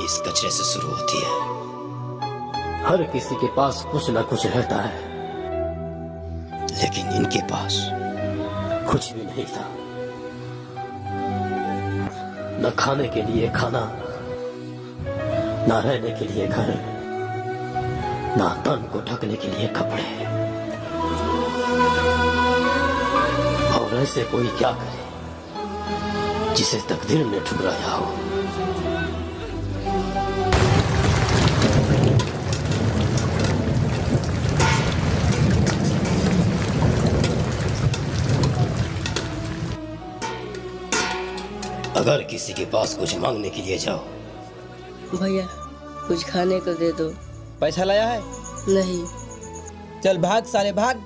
इस कचरे से शुरू होती है। हर किसी के पास कुछ ना कुछ रहता है, लेकिन इनके पास कुछ भी नहीं था। न खाने के लिए खाना, न रहने के लिए घर, न तन को ढकने के लिए कपड़े। और ऐसे कोई क्या करे जिसे तकदीर ने ठुकराया हो। अगर किसी के पास कुछ मांगने के लिए जाओ, भैया कुछ खाने को दे दो। पैसा लाया है? नहीं। चल भाग साले भाग।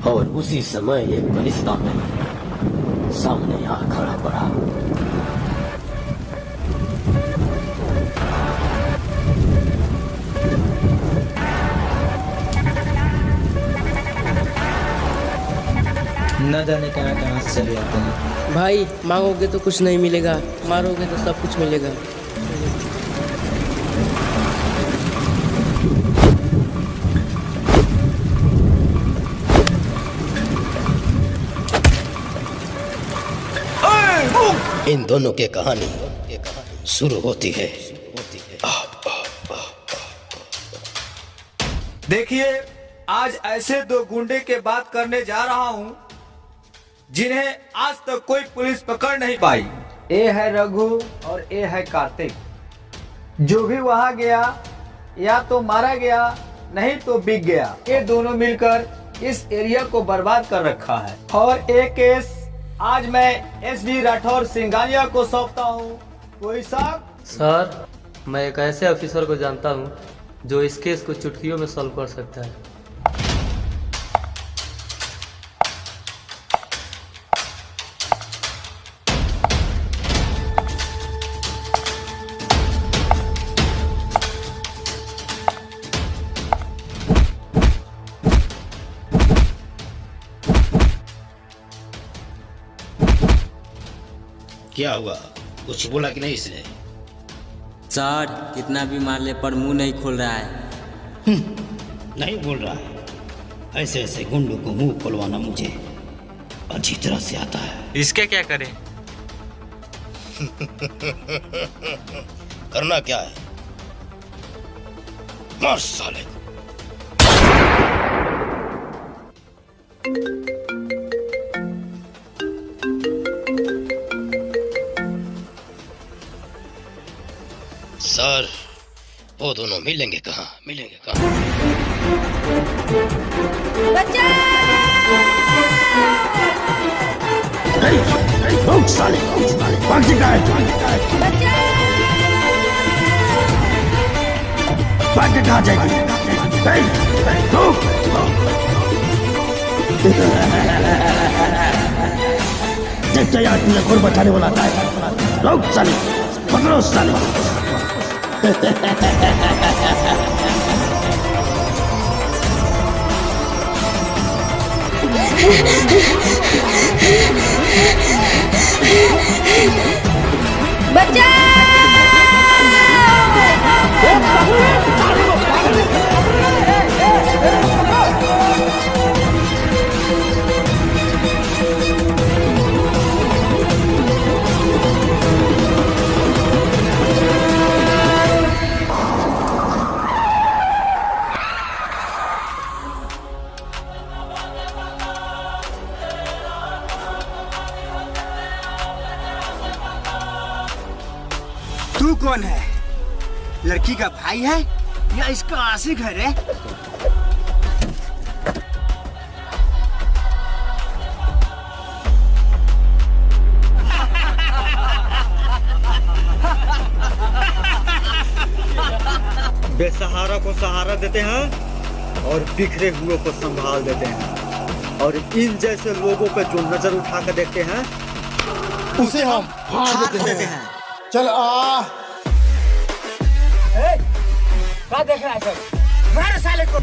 और उसी समय एक फरिश्ता मेरे सामने आ खड़ा पड़ा। न जाने कहाँ से चले आते हैं। भाई मांगोगे तो कुछ नहीं मिलेगा, मारोगे तो सब कुछ मिलेगा। इन दोनों की कहानी शुरू होती है। देखिए, आज ऐसे दो गुंडे के बात करने जा रहा हूं जिन्हें आज तक कोई पुलिस पकड़ नहीं पाई। ए है रघु और ए है कार्तिक। जो भी वहां गया या तो मारा गया नहीं तो बिक गया। ये दोनों मिलकर इस एरिया को बर्बाद कर रखा है। और एक केस आज मैं एसबी राठौर सिंघानिया को सौंपता हूँ। कोई साहब? सर, मैं एक ऐसे ऑफिसर को जानता हूँ जो इस केस को चुटकियों में सॉल्व कर सकता है। क्या हुआ? कुछ बोला कि नहीं इसने? सर, कितना भी मार ले पर मुंह नहीं खोल रहा है। नहीं बोल रहा है। ऐसे ऐसे गुंडों को मुंह खोलवाना मुझे अच्छी तरह से आता है। इसके क्या करें? करना क्या है? मार साले को। सर, वो दोनों मिलेंगे कहाँ? रुक साले, भाग जा, भाग के कहाँ जाएगी? रुक। देखते यार, तुझे कौन बचाने वाला था? रुक साले, पकड़ो साले। तू कौन है? लड़की का भाई है या इसका आशिक है रे? बेसहारा को सहारा देते हैं और बिखरे हुए को संभाल देते हैं। और इन जैसे लोगों पे जो नजर उठा कर देखते हैं उसे हम हार देते हैं। चल आ। क्या देख रहा है सर? मार साले को।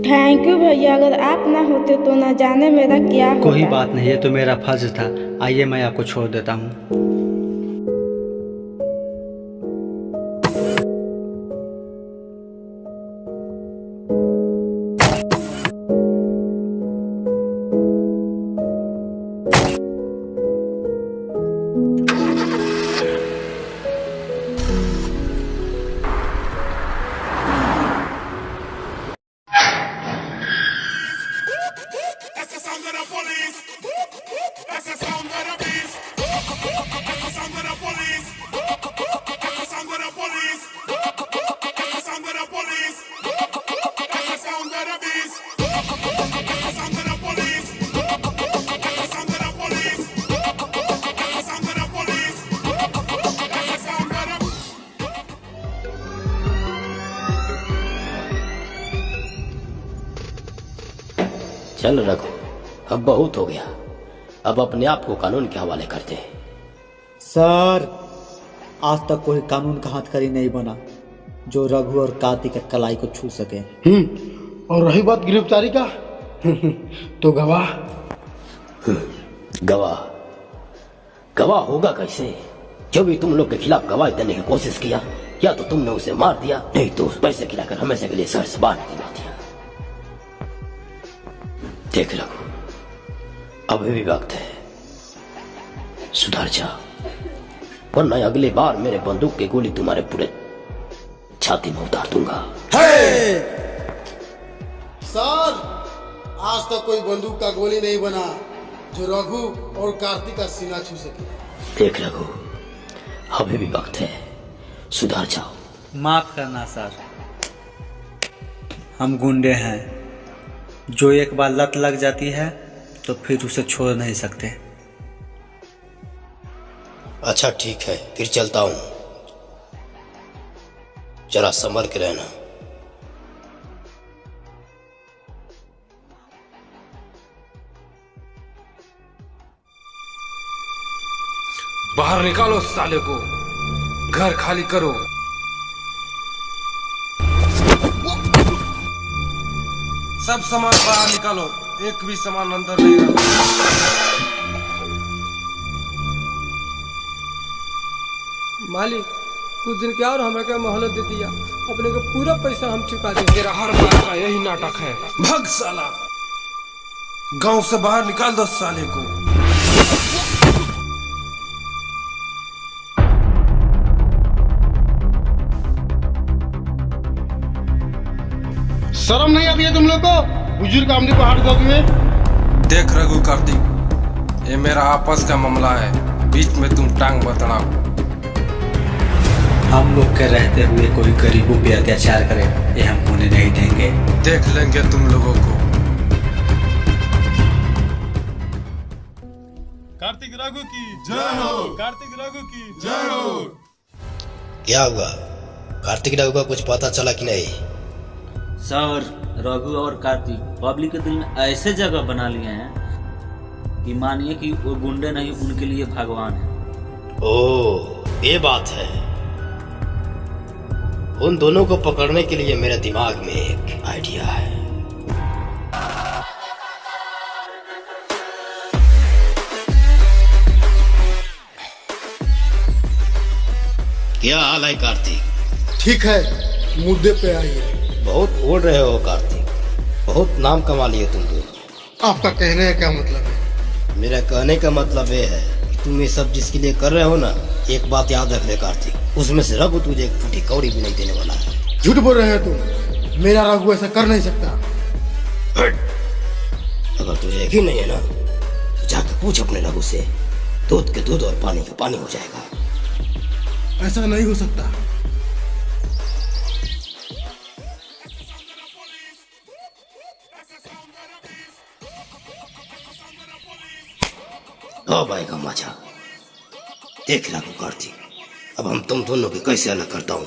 थैंक यू भैया, अगर आप ना होते तो ना जाने मेरा क्या होता। कोई बात नहीं, ये तो मेरा फर्ज था। आइए मैं आपको छोड़ देता हूँ। चल रघु, अब बहुत हो गया। अब अपने आप को कानून के हवाले करते। सर, आज तक कोई कानून का हथकड़ी नहीं बना जो रघु और कार्तिक के कलाई को छू सके। और रही बात गिरफ्तारी का तो गवाह गवाह होगा कैसे? जो भी तुम लोग के खिलाफ गवाही देने की कोशिश किया, या तो तुमने उसे मार दिया, नहीं तो पैसे खिलाकर हमेशा के लिए शहर से बाहर निकलवा दिया। देख रघु, अभी भी वक्त है, सुधर जा, वरना अगली बार मेरे बंदूक की गोली तुम्हारे पूरे छाती में उतार दूंगा। सर, आज तक कोई बंदूक का गोली नहीं बना जो रघु और कार्तिक का सीना छू सके। देख रघु, अभी भी वक्त है, सुधर जाओ। माफ करना सर, हम गुंडे हैं, जो एक बार लत लग जाती है तो फिर उसे छोड़ नहीं सकते। अच्छा ठीक है, फिर चलता हूं, जरा संभल के रहना। बाहर निकालो साले को, घर खाली करो। सब सामान बाहर निकालो, एक भी सामान अंदर नहीं रखो। मालिक, कुछ दिन क्या और हमें क्या मोहलत दे दिया, अपने को पूरा पैसा हम चुका देंगे। तेरा हर बार का यही नाटक है। भग साला, गांव से बाहर निकाल दो साले को। शर्म नहीं आती है तुम लोग को? बुजुर्ग आदमी को हाथ धोते हुए। देख रघु कार्तिक, ये मेरा आपस का मामला है, बीच में तुम टांग मत अड़ाओ। हम लोग के रहते हुए कोई गरीबों पे अत्याचार करे, ये हम होने नहीं देंगे। देख लेंगे तुम लोगों को। कार्तिक रघु की जय हो, कार्तिक रघु की जय हो। क्या हुआ? कार्तिक रघु का कुछ पता चला कि नहीं? सर, रघु और कार्तिक पब्लिक के दिल में ऐसे जगह बना लिए हैं कि मानिए कि वो गुंडे नहीं, उनके लिए भगवान है। ओह, ये बात है। उन दोनों को पकड़ने के लिए मेरे दिमाग में एक आइडिया है। क्या हाल है कार्तिक? ठीक है, मुद्दे पे आइए। बहुत उड़ रहे हो कार्तिक, बहुत नाम कमा लिए तुम दोनों। आपका कहने का क्या मतलब है? मेरा कहने का मतलब ये है कि तुम ये सब जिसके लिए कर रहे हो ना, एक बात याद रख ले कार्तिक, उसमें से रघु तुझे एक फूटी कौड़ी भी नहीं देने वाला है। झूठ बोल रहे हो तुम, मेरा रघु ऐसा कर नहीं सकता। अगर तुझे यकीन नहीं है ना, तो जाकर पूछ अपने रघु से, दूध के दूध और पानी का पानी हो जाएगा। ऐसा नहीं हो सकता। ओ भाई का माचा, देख रहा हूँ कार्तिक, अब हम तुम दोनों की कैसे अलग करता हूँ।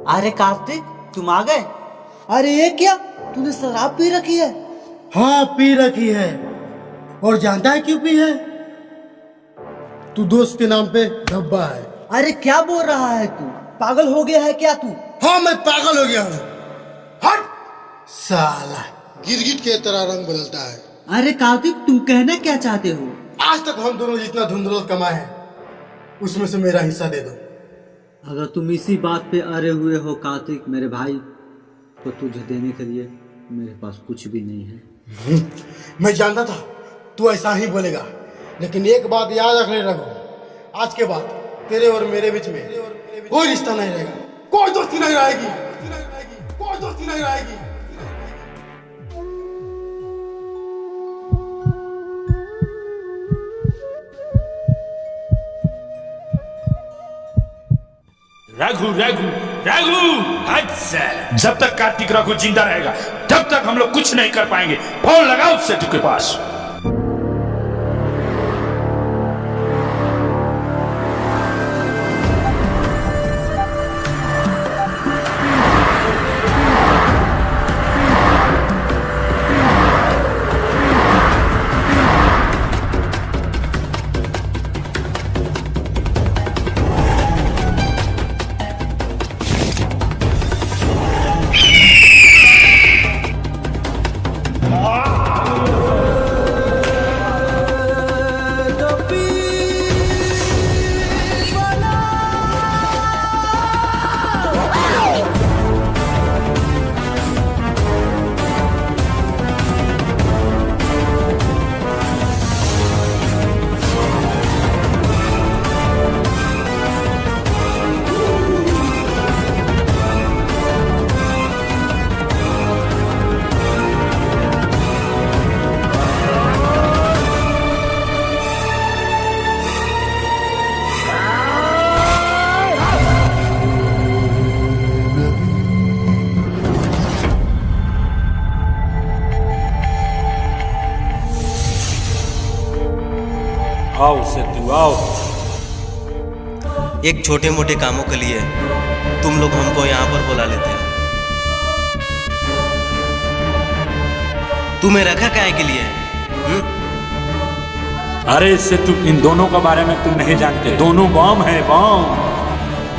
अरे कार्तिक तुम आ गए। अरे ये क्या, तूने शराब पी रखी है? हाँ पी रखी है। और जानता है क्यों पी है? तू दोस्त के नाम पे धब्बा है। अरे क्या बोल रहा है तू, पागल हो गया है क्या तू? हाँ मैं पागल हो गया हूँ। हट साला, गिरगिट के तरह रंग बदलता है। अरे कार्तिक तुम कहना क्या चाहते हो? आज तक हम दोनों जितना धुंधलत कमाए हैं उसमें से मेरा हिस्सा दे दो। अगर तुम इसी बात पे अड़े हुए हो कार्तिक मेरे भाई, तो तुझे देने के लिए मेरे पास कुछ भी नहीं है। मैं जानता था तू ऐसा ही बोलेगा, लेकिन एक बात याद रखने रखो, आज के बाद तेरे और मेरे बीच में कोई रिश्ता नहीं रहेगा, कोई दोस्ती नहीं रहेगी, कोई दोस्ती नहीं रहेगी। रघु रघु रघु, हद से। जब तक कार्तिक रघु जिंदा रहेगा तब तक हम लोग कुछ नहीं कर पाएंगे। फोन लगाओ सेतु के पास। आओ सेतु आओ। एक छोटे मोटे कामों के लिए तुम लोग हमको यहाँ पर बुला लेते हो। तुम्हें रखा काहे के लिए? अरे सेतु, इन दोनों के बारे में तुम नहीं जानते। दोनों बम है, बम।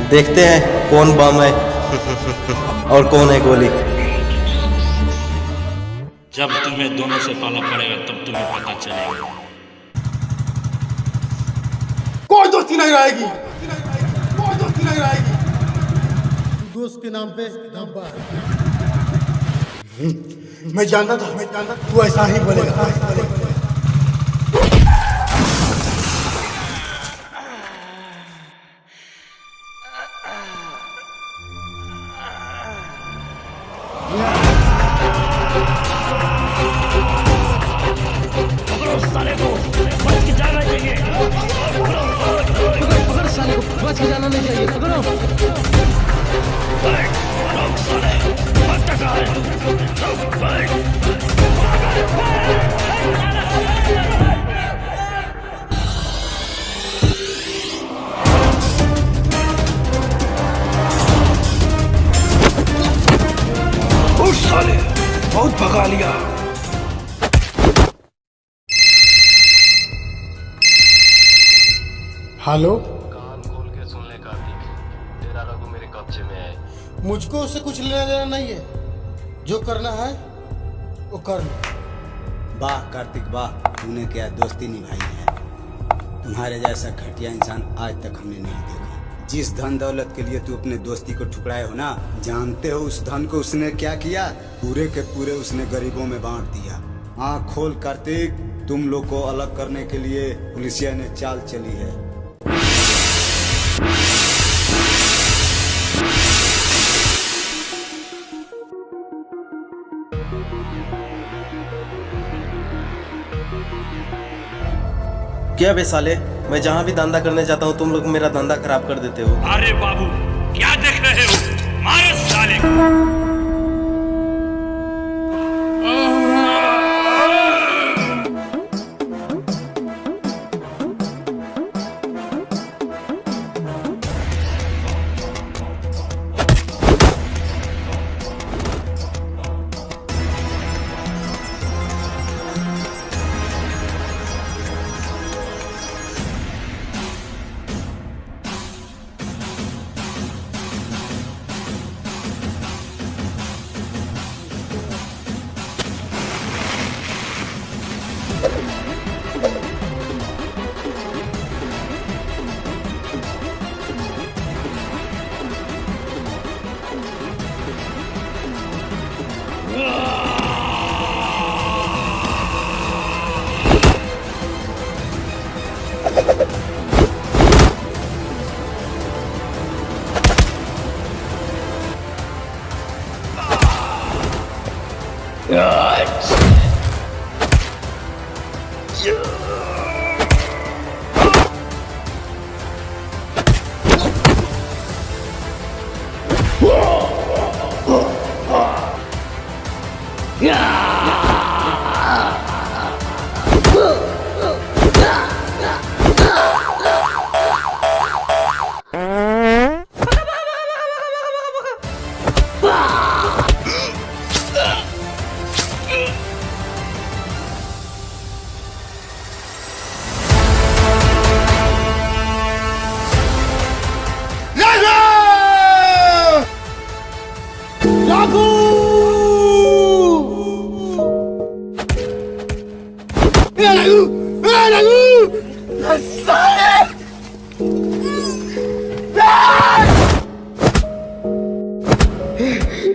देखते हैं कौन बम है और कौन है गोली। जब तुम्हें दोनों से पाला पड़ेगा तब तुम्हें पता चलेगा। कोई दोस्ती नहीं रहेगी, कोई दोस्ती नहीं रहेगी। तू दोस्त के नाम पे धब्बा है। मैं जानता था तू ऐसा ही बोलेगा। साले को बच के जाना चाहिए। पकड़ साले को, बच के जाना नहीं चाहिए। पकड़ो साले, मत टका। उठ साले, बहुत भगा लिया। हेलो, कान खोल के सुन ले कार्तिक, तेरा रघु मेरे कब्जे में है। मुझको उससे कुछ लेना देना नहीं है, जो करना है वो कर लो। वाह कार्तिक वाह, तूने क्या दोस्ती निभाई है। तुम्हारे जैसा घटिया इंसान आज तक हमने नहीं देखा। जिस धन दौलत के लिए तू अपने दोस्ती को ठुकराए हो ना, जानते हो उस धन को उसने क्या किया? पूरे के पूरे उसने गरीबों में बांट दिया। आँख खोल कार्तिक, तुम लोग को अलग करने के लिए पुलिसिया ने चाल चली है। क्या बे साले, मैं जहाँ भी धंधा करने जाता हूँ तुम लोग मेरा धंधा खराब कर देते हो। अरे बाबू, क्या देख रहे हो? मारो साले को।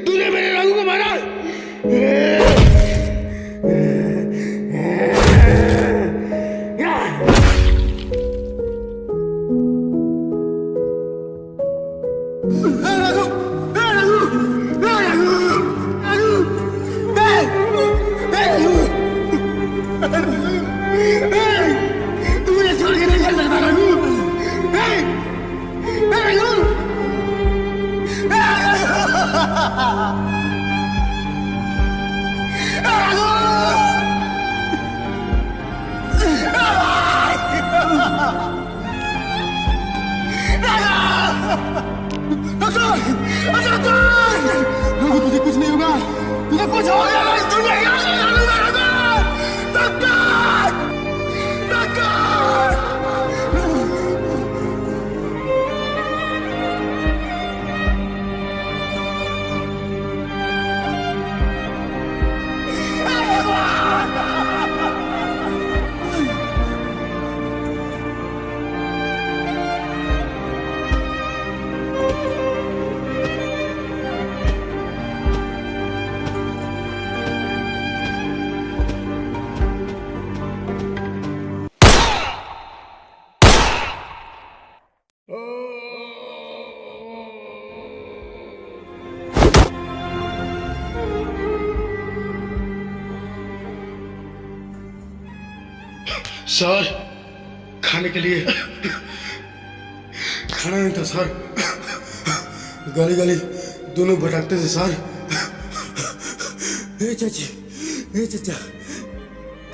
तूने मेरे रघु को मारा। तूने छोड़ के नहीं चल सकता रघु। तुझे कुछ नहीं होगा, तुझे कुछ हो जाएगा इस दुनिया में। सर, खाने के लिए खाना नहीं था सर। गली गली दोनों भटकते थे सर। ए चाची, ए चाचा,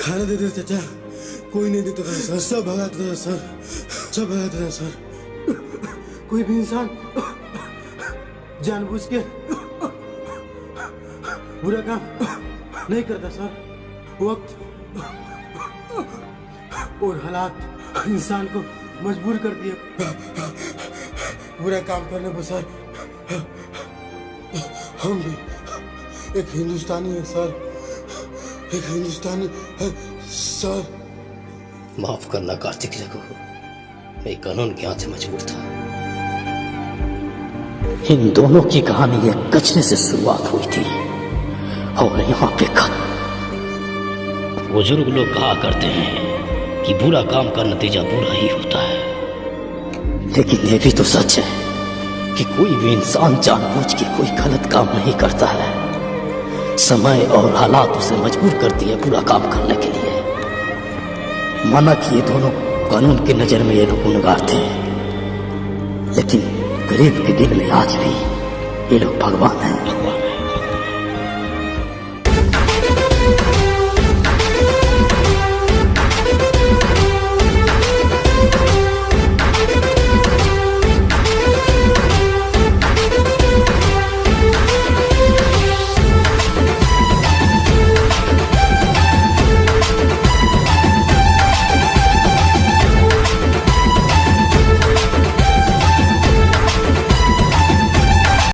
खाना दे दो चाचा। कोई नहीं देता था सर, सब भगाते थे सर, सब भगाते थे सर। कोई भी इंसान जानबूझ के बुरा काम नहीं करता सर। वक्त और हालात इंसान को मजबूर कर दिया बुरा काम करने पर सर। हम भी एक हिंदुस्तानी है सर, एक हिंदुस्तानी है सर। माफ करना कार्तिक रघु, मैं कानून के हाथ से मजबूर था। इन दोनों की कहानी एक कचरे से शुरुआत हुई थी और यहाँ पे खत्म। बुजुर्ग लोग कहा करते हैं कि बुरा काम का नतीजा बुरा ही होता है, लेकिन ये भी तो सच है कि कोई भी इंसान जानबूझ के कोई गलत काम नहीं करता है। समय और हालात उसे मजबूर करती है बुरा काम करने के लिए। माना कि ये दोनों कानून की नजर में ये लोग गुनहगार थे, लेकिन गरीब के दिल में आज भी ये लोग भगवान हैं।